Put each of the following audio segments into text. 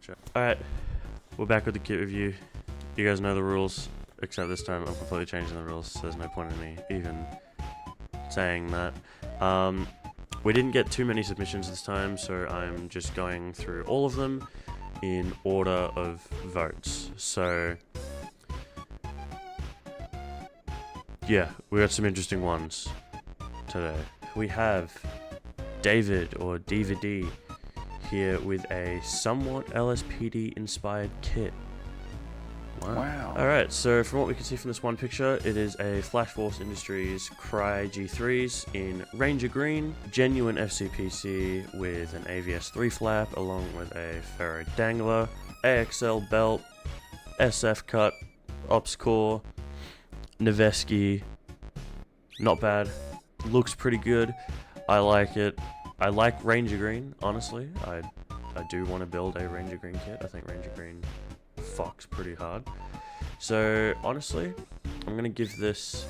watch it. Alright, we're back with the kit review. You guys know the rules, except this time I'm completely changing the rules, so there's no point in me even saying that. We didn't get too many submissions this time, so I'm just going through all of them in order of votes. So yeah, we got some interesting ones today. We have David, or DVD, here with a somewhat LSPD inspired kit. Wow. Alright, so from what we can see from this one picture, it is a Flash Force Industries Cry G3s in Ranger Green, genuine FCPC with an AVS 3 flap along with a Ferro Dangler, AXL belt, SF cut, Ops core, Noveski. Not bad. Looks pretty good. I like it. I like Ranger Green, honestly. I do want to build a Ranger Green kit. I think Ranger Green fucks pretty hard. So honestly, I'm gonna give this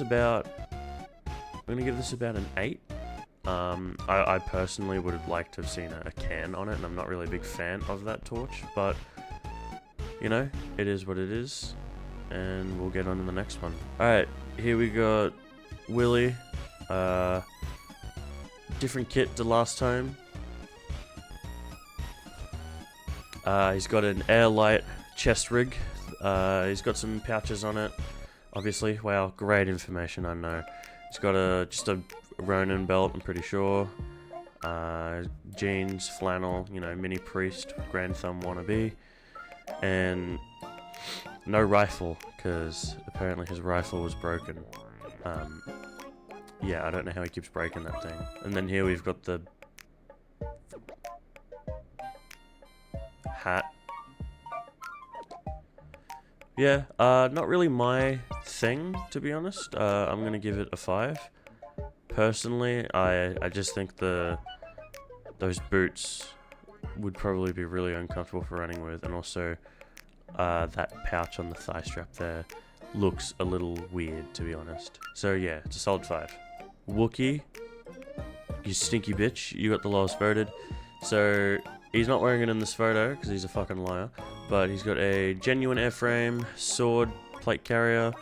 about an 8. I personally would have liked to have seen a can on it, and I'm not really a big fan of that torch, but you know, it is what it is, and we'll get on to the next one. Alright, here we got Willie. Different kit to last time. He's got an Airlight chest rig. He's got some pouches on it, obviously. Wow, great information, I know. He's got just a Ronin belt, I'm pretty sure. Jeans, flannel, you know, mini priest, Grand Thumb wannabe. And no rifle, because apparently his rifle was broken. Yeah, I don't know how he keeps breaking that thing. And then here we've got the hat. Yeah, not really my thing, to be honest. I'm gonna give it a 5. Personally, I just think those boots would probably be really uncomfortable for running with, and also that pouch on the thigh strap there looks a little weird, to be honest. So yeah, it's a solid 5. Wookie, you stinky bitch, you got the lowest voted. So he's not wearing it in this photo because he's a fucking liar, but he's got a genuine airframe, sword, plate carrier,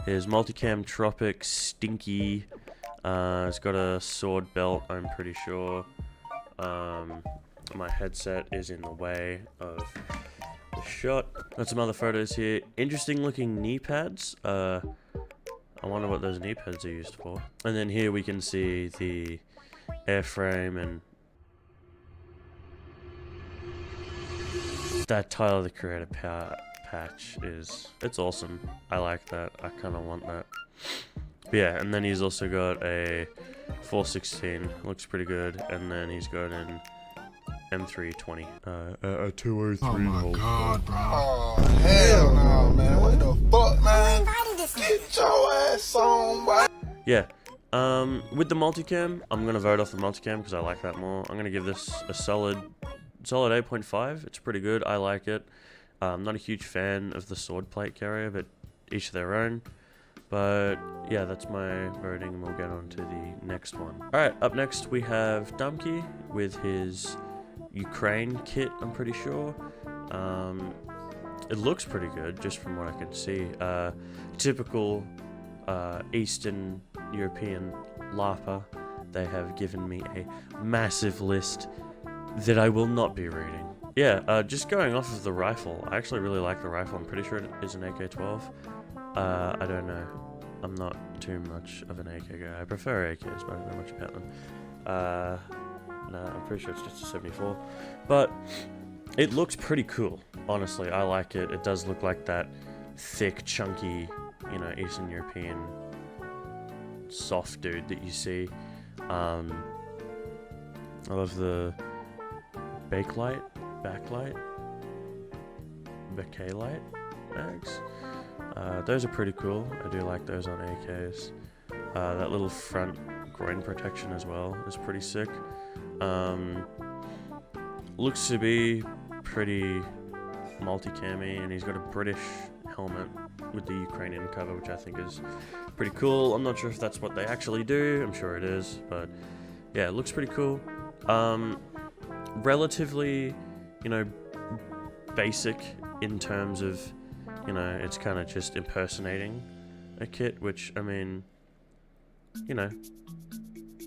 his multicam Tropic, stinky. He's got a sword belt, I'm pretty sure. My headset is in the way of the shot. Got some other photos here. Interesting looking knee pads. I wonder what those knee pads are used for. And then here we can see the airframe, and that Tyler the Creator patch it's awesome. I like that. I kind of want that. But yeah, and then he's also got a 416. Looks pretty good. And then he's got an M320. A 203. Oh my god, bro. Oh, hell no, man. What the fuck, man? Get your ass on, boy. Yeah. With the multicam, I'm gonna vote off the multicam because I like that more. I'm gonna give this a solid 8.5. It's pretty good. I like it. I'm not a huge fan of the sword plate carrier, but each their own. But yeah, that's my voting, and we'll get on to the next one. Alright, up next we have Dumkey with his Ukraine kit, I'm pretty sure. It looks pretty good, just from what I can see. Typical Eastern European LARPer. They have given me a massive list that I will not be reading. Yeah, just going off of the rifle, I actually really like the rifle. I'm pretty sure it is an AK-12. I don't know. I'm not too much of an AK guy. I prefer AKs, but I don't know much about them. Nah, I'm pretty sure it's just a 74. But it looks pretty cool, honestly. I like it. It does look like that thick, chunky, you know, Eastern European soft dude that you see. I love the backlight mags. Those are pretty cool. I do like those on AKs. That little front groin protection as well is pretty sick. Looks to be pretty multi-cammy, and he's got a British helmet with the Ukrainian cover, which I think is pretty cool. I'm not sure if that's what they actually do. I'm sure it is, but yeah, it looks pretty cool. Relatively you know, basic in terms of, you know, it's kind of just impersonating a kit, which, I mean, you know,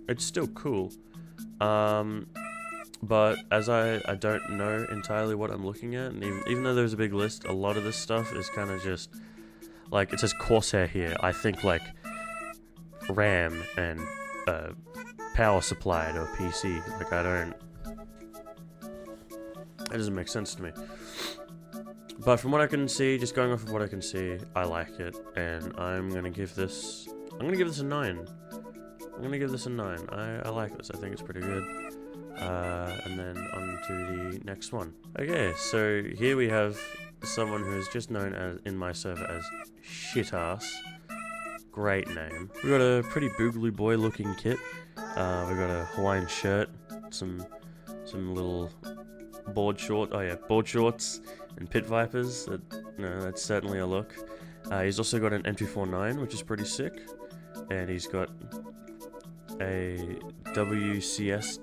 it's still cool. But as I don't know entirely what I'm looking at, and even though there's a big list, a lot of this stuff is kind of just, like, it says Corsair here. I think, like, RAM and power supply to a PC. Like, that doesn't make sense to me. But from what I can see, just going off of what I can see, I like it, and I'm gonna give this a 9. I'm gonna give this a 9. I like this. I think it's pretty good. And then on to the next one. Okay, so here we have someone who is just known as in my server as Shitass. Great name. We got a pretty boogly boy looking kit. We got a Hawaiian shirt, some little board shorts and pit vipers. That's certainly a look. He's also got an M249, which is pretty sick, and he's got a DCS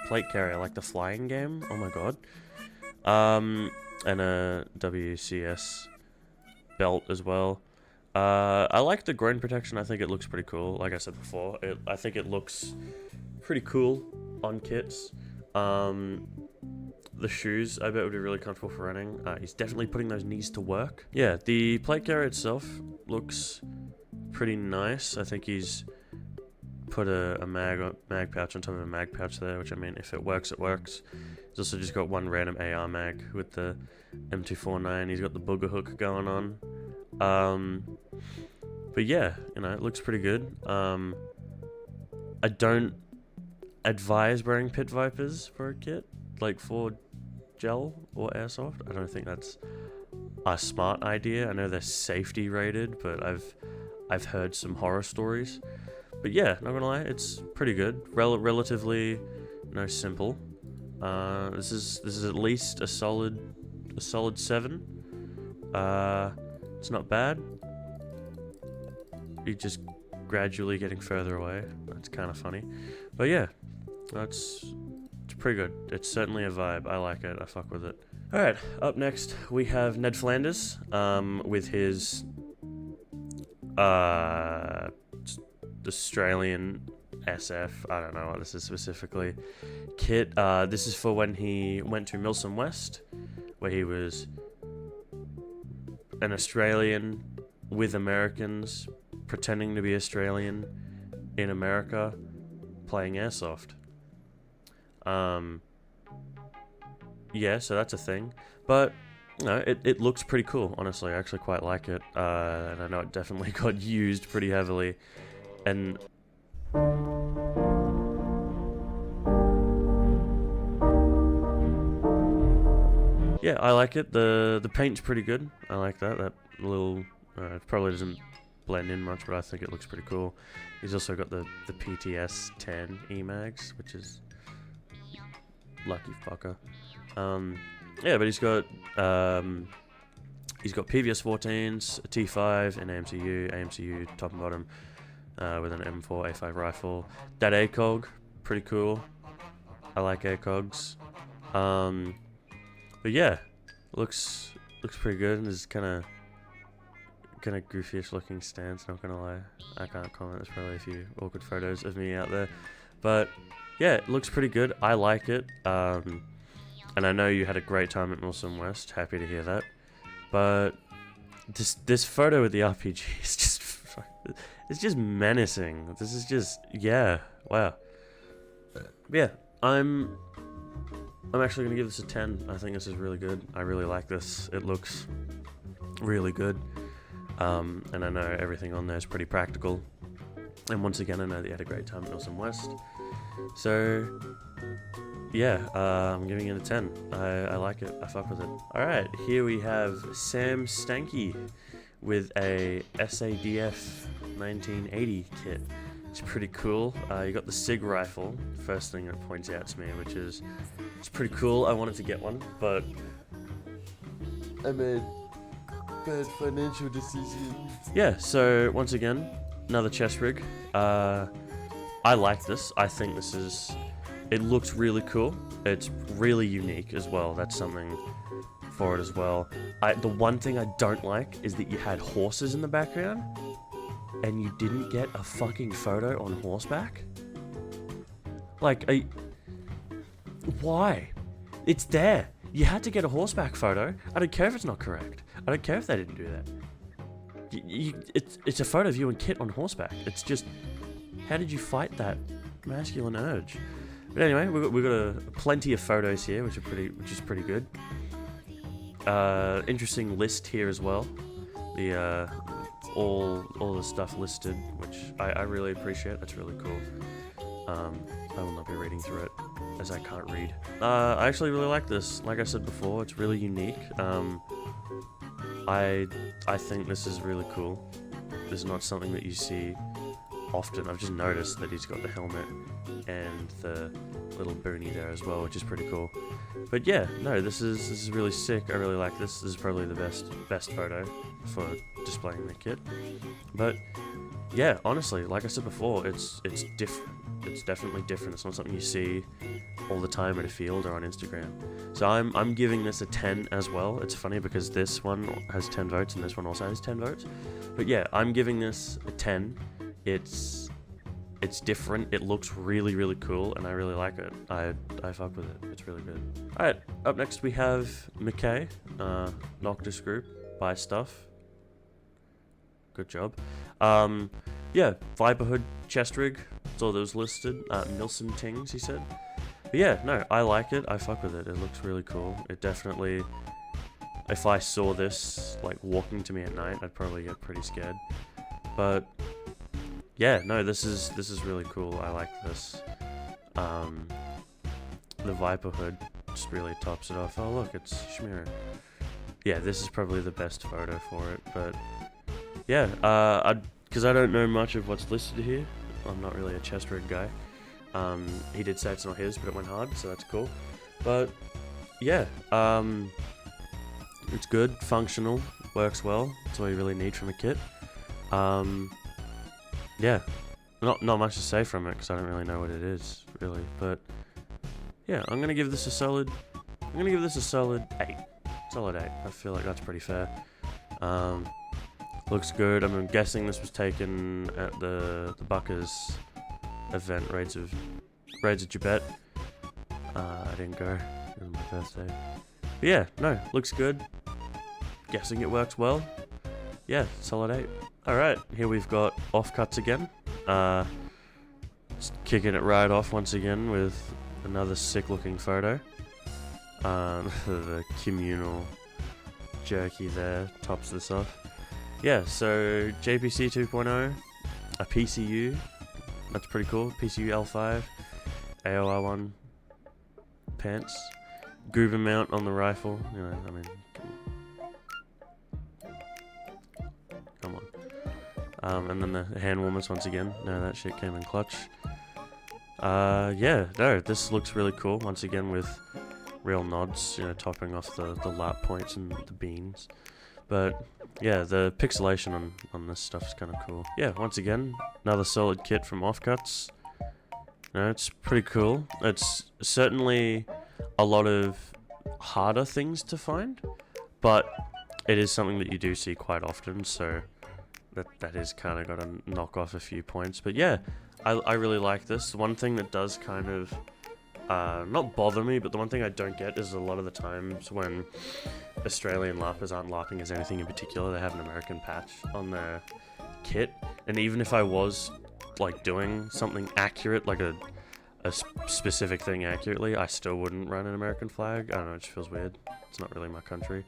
plate carrier, like the flying game. Oh my god. And a WCS belt as well. I like the groin protection. I think it looks pretty cool. Like I said before, I think it looks pretty cool on kits. The shoes, I bet, would be really comfortable for running. He's definitely putting those knees to work. Yeah, the plate carrier itself looks pretty nice. I think he's put a mag pouch on top of a mag pouch there, which, I mean, if it works, it works. He's also just got one random AR mag with the M249. He's got the booger hook going on. But yeah, you know, it looks pretty good. I don't advise wearing pit vipers for a kit, like for gel or airsoft. I don't think that's a smart idea. I know they're safety rated, but I've heard some horror stories. But yeah, not gonna lie, it's pretty good. Relatively, you know, simple. This is at least a solid 7. It's not bad. You're just gradually getting further away. That's kind of funny. But yeah, it's pretty good. It's certainly a vibe. I like it. I fuck with it. Alright, up next we have Ned Flanders with his Australian SF, I don't know what this is specifically, kit. This is for when he went to Milsom West, where he was an Australian with Americans, pretending to be Australian in America, playing airsoft. Yeah, so that's a thing. But, you know, it looks pretty cool, honestly. I actually quite like it. And I know it definitely got used pretty heavily. And yeah, I like it. The paint's pretty good. I like that. That little it probably doesn't blend in much, but I think it looks pretty cool. He's also got the PTS 10 E-Mags, which is lucky fucker. Yeah, but he's got PVS 14s, a T5, an AMCU top and bottom, with an M4 A5 rifle. That ACOG, pretty cool. I like ACOGs. But yeah, looks pretty good, and is kind of goofyish looking stance, not gonna lie. I can't comment, there's probably a few awkward photos of me out there. But yeah, it looks pretty good. I like it. And I know you had a great time at Milsom West. Happy to hear that. But this photo with the RPG is just menacing. This is just, yeah, wow. Yeah, I'm actually gonna give this a 10. I think this is really good. I really like this. It looks really good. And I know everything on there is pretty practical. And once again, I know that you had a great time at Milsom West. So yeah, I'm giving it a 10. I like it. I fuck with it. Alright, here we have Sam Stanky with a SADF 1980 kit. It's pretty cool. You got the SIG rifle, first thing it points out to me, which is, it's pretty cool. I wanted to get one, but I made bad financial decisions. Yeah, so once again, another chest rig. I like this. I think this is It looks really cool. It's really unique as well. That's something for it as well. The one thing I don't like is that you had horses in the background and you didn't get a fucking photo on horseback. Like, why? It's there. You had to get a horseback photo. I don't care if it's not correct. I don't care if they didn't do that. It's a photo of you and Kit on horseback. It's just, how did you fight that masculine urge? But anyway, we've got plenty of photos here, which is pretty good. Interesting list here as well. The all the stuff listed, which I really appreciate. That's really cool. I will not be reading through it, as I can't read. I actually really like this. Like I said before, it's really unique. I think this is really cool. This is not something that you see often. I've just noticed that he's got the helmet and the little boonie there as well, which is pretty cool. But yeah, no, this is really sick. I really like this. This is probably the best photo for displaying the kit. But yeah, honestly, like I said before, it's different. It's definitely different. It's not something you see all the time at a field or on Instagram. So I'm giving this a 10 as well. It's funny because this one has 10 votes and this one also has 10 votes. But yeah, I'm giving this a 10. It's different. It looks really, really cool, and I really like it. I fuck with it. It's really good. Alright, up next we have McKay, Noctis Group, buy stuff. Good job. Yeah, Viper Hood chest rig. That's all that was listed. Nilsson Tings, he said. But yeah, no, I like it. I fuck with it. It looks really cool. It definitely, if I saw this like walking to me at night, I'd probably get pretty scared. But yeah, no, this is really cool. I like this. The Viper Hood just really tops it off. Oh look, it's Schmear. Yeah, this is probably the best photo for it. But yeah, because I don't know much of what's listed here. I'm not really a chest rig guy. He did say it's not his, but it went hard, so that's cool. But yeah, it's good, functional, works well. That's all you really need from a kit. Yeah, not much to say from it because I don't really know what it is, really. But yeah, I'm gonna give this a solid 8. Solid 8. I feel like that's pretty fair. Looks good. I'm guessing this was taken at the Buckers event, Raids of Jabet. I didn't go. It was my birthday. But yeah, no, looks good. Guessing it works well. Yeah, solid 8. Alright, here we've got offcuts again. Just kicking it right off once again with another sick looking photo. The communal jerky there tops this off. Yeah, so JPC 2.0, a PCU, that's pretty cool. PCU L5, AOR1 pants, Goober mount on the rifle. You know, I mean, come on. And then the hand warmers once again. No, that shit came in clutch. Yeah, no, this looks really cool. Once again with real nods, you know, topping off the lap points and the beans. But yeah, the pixelation on this stuff is kind of cool. Yeah, once again, another solid kit from Offcuts. No, it's pretty cool. It's certainly a lot of harder things to find, but it is something that you do see quite often, so that is kind of got to knock off a few points. But yeah, I really like this. One thing that does kind of not bother me, but the one thing I don't get is a lot of the times when Australian LARPers aren't LARPing as anything in particular, they have an American patch on their kit. And even if I was like doing something accurate, like a specific thing accurately, I still wouldn't run an American flag. I don't know, it just feels weird. It's not really my country.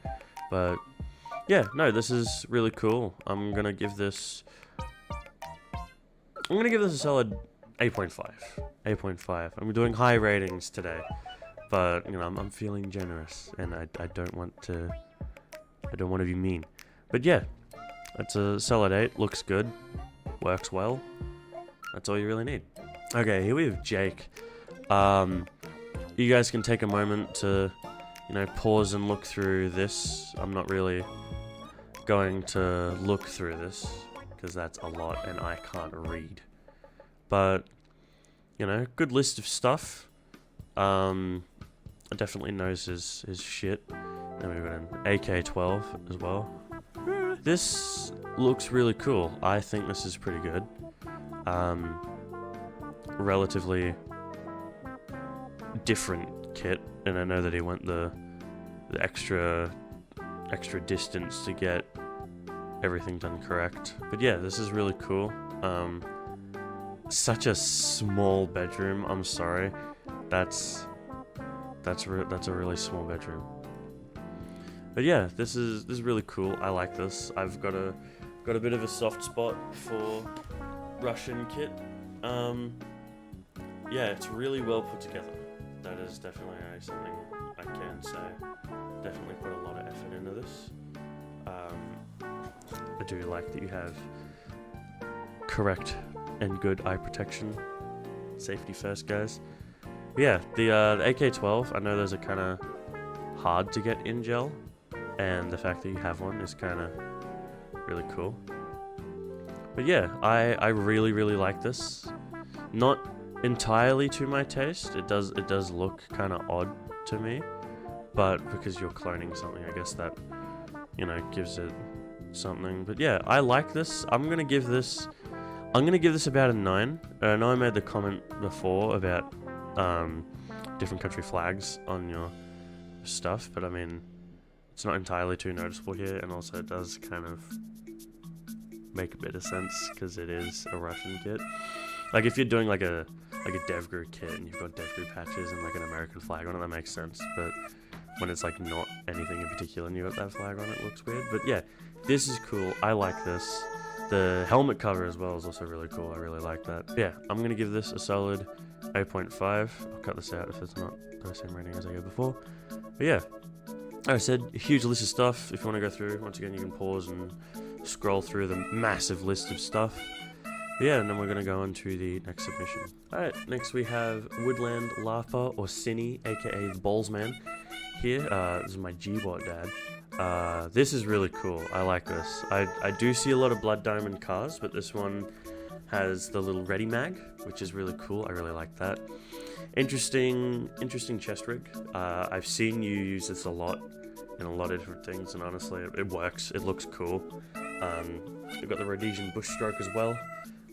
But yeah, no, this is really cool. I'm gonna give this a solid 8.5. 8.5. I'm doing high ratings today, but you know, I'm feeling generous, and I don't want to be mean. But yeah, that's a solid 8. Looks good, works well. That's all you really need. Okay, here we have Jake. You guys can take a moment to, you know, pause and look through this. I'm not really going to look through this because that's a lot and I can't read. But you know, good list of stuff. Definitely knows his shit. Then we've got an AK-12 as well. This looks really cool. I think this is pretty good. Relatively different kit, and I know that he went the extra distance to get everything done correct. But yeah, this is really cool. Such a small bedroom. I'm sorry. That's a really small bedroom. But yeah, this is really cool. I like this. I've got a bit of a soft spot for Russian kit. Yeah, it's really well put together. That is definitely something I can say. Definitely put a lot of effort into this. I do like that you have correct and good eye protection. Safety first, guys. But yeah, the AK-12, I know those are kind of hard to get in gel, and the fact that you have one is kind of really cool. But yeah, I really like this. Not entirely to my taste. It does look kind of odd to me, but because you're cloning something, I guess that, you know, gives it something. But yeah, I like this. I'm gonna give this about a 9. I know I made the comment before about different country flags on your stuff, but I mean, it's not entirely too noticeable here, and also it does kind of make a bit of sense because it is a Russian kit. Like if you're doing like a DevGru kit and you've got DevGru patches and like an American flag on it, that makes sense. But when it's like not anything in particular and you got that flag on it, looks weird. But yeah, this is cool. I like this. The helmet cover as well is also really cool. I really like that. Yeah, I'm gonna give this a solid 8.5. I'll cut this out if it's not the same rating as I gave before. But yeah, like I said, a huge list of stuff. If you want to go through, once again, you can pause and scroll through the massive list of stuff. But yeah, and then we're going to go on to the next submission. Alright, next we have Woodland Larper, or Cinny, aka the Ballsman. Here, this is my G-Bot dad. This is really cool. I like this. I do see a lot of Blood Diamond cars, but this one has the little ready mag, which is really cool. I really like that. Interesting chest rig. I've seen you use this a lot in a lot of different things, and honestly, it works. It looks cool. We've got the Rhodesian bush stroke as well.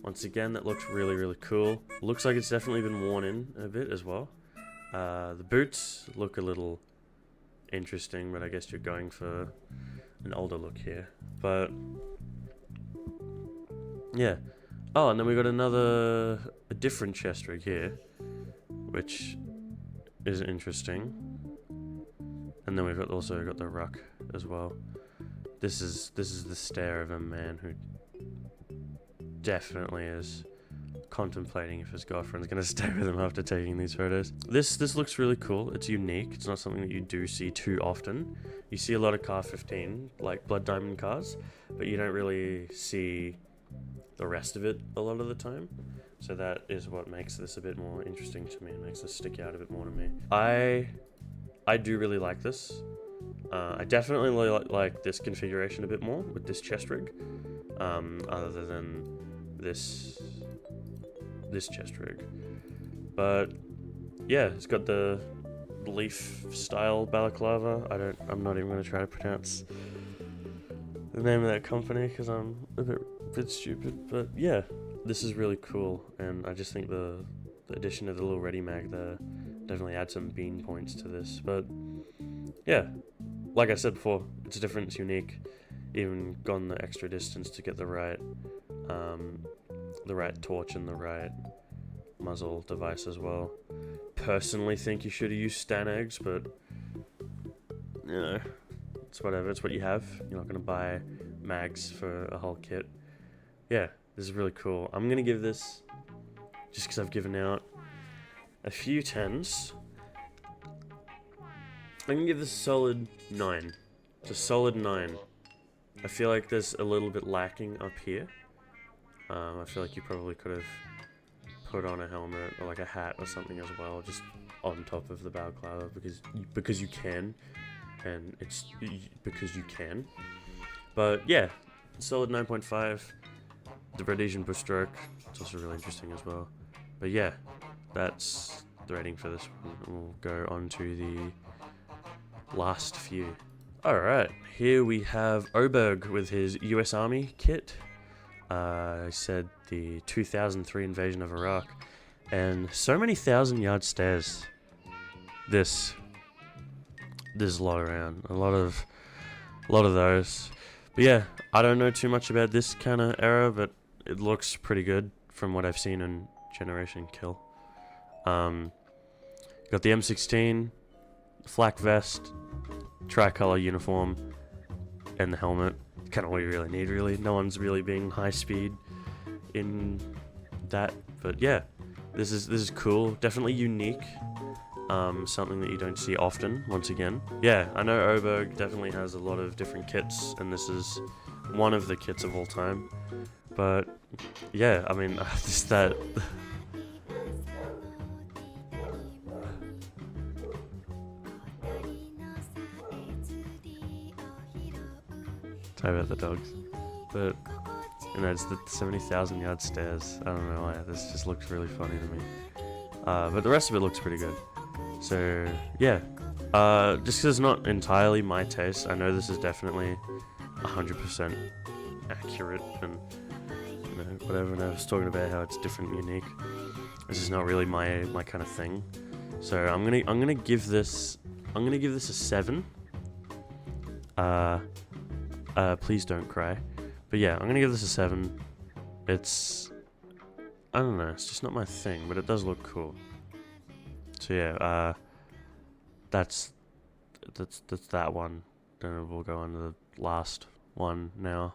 Once again, that looks really cool. Looks like it's definitely been worn in a bit as well. The boots look a little interesting, but I guess you're going for an older look here. But yeah. Oh, and then we got a different chest rig here, which is interesting. And then we've also got the ruck as well. This is the stare of a man who definitely is contemplating if his girlfriend's gonna stay with him after taking these photos. This looks really cool. It's unique. It's not something that you do see too often. You see a lot of Car 15, like Blood Diamond cars, but you don't really see the rest of it a lot of the time. So that is what makes this a bit more interesting to me. It makes this stick out a bit more to me. I do really like this. I definitely like this configuration a bit more with this chest rig, other than this chest rig. But yeah, it's got the leaf style balaclava. I'm not even gonna try to pronounce the name of that company because I'm a bit stupid. But yeah, this is really cool, and I just think the addition of the little ready mag there definitely adds some bean points to this. But yeah, like I said before, it's different, it's unique. Even gone the extra distance to get the right torch and the right muzzle device as well. Personally think you should have used Stanegs, but you know, it's whatever, it's what you have. You're not going to buy mags for a whole kit. Yeah, this is really cool. I'm going to give this, just because I've given out a few 10s, I'm going to give this a solid 9. It's a solid 9. I feel like there's a little bit lacking up here. I feel like you probably could have put on a helmet or like a hat or something as well, just on top of the balaclava, because you can, and it's because you can. But yeah, solid 9.5. The Rhodesian bush stroke, it's also really interesting as well. But yeah, that's the rating for this one. We'll go on to the last few. Alright, here we have Oberg with his US Army kit. I said the 2003 invasion of Iraq. And so many 1,000-yard stairs. There's a lot around. A lot of those. But yeah, I don't know too much about this kind of era, but it looks pretty good from what I've seen in Generation Kill. Got the M16, flak vest, tricolor uniform, and the helmet. Kind of what you really need, really. No one's really being high speed in that, but yeah, this is cool. Definitely unique. Something that you don't see often. Once again, yeah, I know Oberg definitely has a lot of different kits, and this is one of the kits of all time. But yeah, I mean, just that. Sorry about the dogs, but you know, it's the 70,000-yard stairs. I don't know why, this just looks really funny to me. But the rest of it looks pretty good. So yeah, just because it's not entirely my taste, I know this is definitely 100% accurate and you know, whatever. And I was talking about how it's different and unique. This is not really my kind of thing. So I'm gonna give this a 7. Please don't cry. But yeah, I'm gonna give this a 7. It's, I don't know, it's just not my thing, but it does look cool. So yeah, that's that one. Then we'll go on to the last one now.